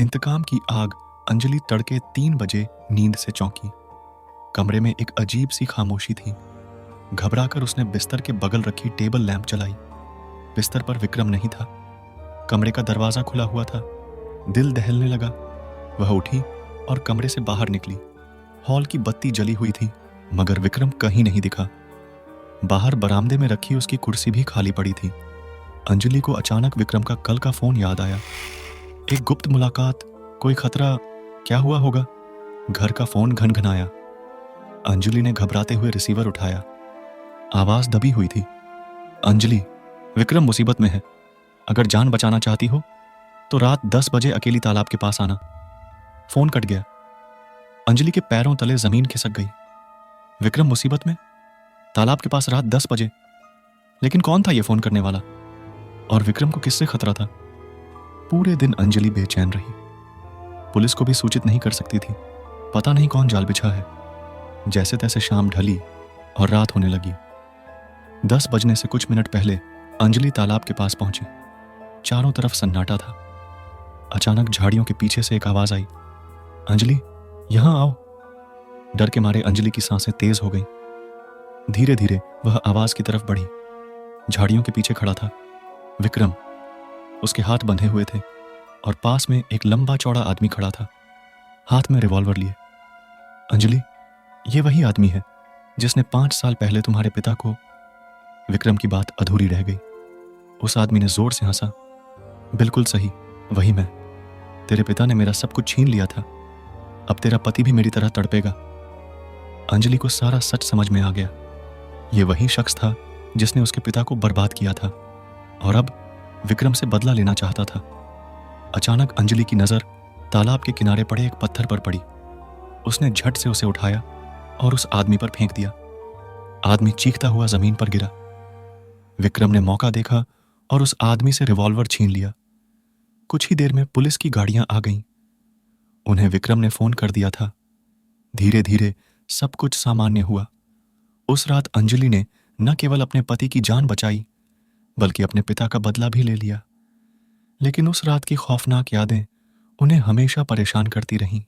इंतकाम की आग। अंजलि तड़के 3 बजे नींद से चौंकी। कमरे में एक अजीब सी खामोशी थी। घबराकर उसने बिस्तर के बगल रखी टेबल लैंप जलाई। बिस्तर पर विक्रम नहीं था। कमरे का दरवाजा खुला हुआ था। दिल दहलने लगा। वह उठी और कमरे से बाहर निकली। हॉल की बत्ती जली हुई थी, मगर विक्रम कहीं नहीं दिखा। बाहर बरामदे में रखी उसकी कुर्सी भी खाली पड़ी थी। अंजलि को अचानक विक्रम का कल का फोन याद आया। एक गुप्त मुलाकात, कोई खतरा, क्या हुआ होगा? घर का फोन घनघनाया। अंजलि ने घबराते हुए रिसीवर उठाया। आवाज दबी हुई थी। अंजलि, विक्रम मुसीबत में है। अगर जान बचाना चाहती हो तो रात 10 बजे अकेली तालाब के पास आना। फोन कट गया। अंजलि के पैरों तले जमीन खिसक गई। विक्रम मुसीबत में, तालाब के पास रात 10 बजे। लेकिन कौन था यह फोन करने वाला? और विक्रम को किससे खतरा था? पूरे दिन अंजलि बेचैन रही। पुलिस को भी सूचित नहीं कर सकती थी। पता नहीं कौन जाल बिछा है। जैसे तैसे शाम ढली और रात होने लगी। 10 बजने से कुछ मिनट पहले अंजलि तालाब के पास पहुंची। चारों तरफ सन्नाटा था। अचानक झाड़ियों के पीछे से एक आवाज आई, अंजलि, यहां आओ। डर के मारे अंजलि की सांसें तेज हो गईं। धीरे धीरे वह आवाज की तरफ बढ़ी। झाड़ियों के पीछे खड़ा था विक्रम। उसके हाथ बंधे हुए थे और पास में एक लंबा चौड़ा आदमी खड़ा था, हाथ में रिवॉल्वर लिए। अंजलि, ये वही आदमी है जिसने 5 साल पहले तुम्हारे पिता को। विक्रम की बात अधूरी रह गई। उस आदमी ने जोर से हंसा। बिल्कुल सही, वही मैं। तेरे पिता ने मेरा सब कुछ छीन लिया था। अब तेरा पति भी मेरी तरह तड़पेगा। अंजलि को सारा सच समझ में आ गया। ये वही शख्स था जिसने उसके पिता को बर्बाद किया था और अब विक्रम से बदला लेना चाहता था। अचानक अंजलि की नजर तालाब के किनारे पड़े एक पत्थर पर पड़ी। उसने झट से उसे उठाया और उस आदमी पर फेंक दिया। आदमी चीखता हुआ जमीन पर गिरा। विक्रम ने मौका देखा और उस आदमी से रिवॉल्वर छीन लिया। कुछ ही देर में पुलिस की गाड़ियां आ गईं। उन्हें विक्रम ने फोन कर दिया था। धीरे धीरे सब कुछ सामान्य हुआ। उस रात अंजलि ने न केवल अपने पति की जान बचाई, बल्कि अपने पिता का बदला भी ले लिया। लेकिन उस रात की खौफनाक यादें उन्हें हमेशा परेशान करती रहीं।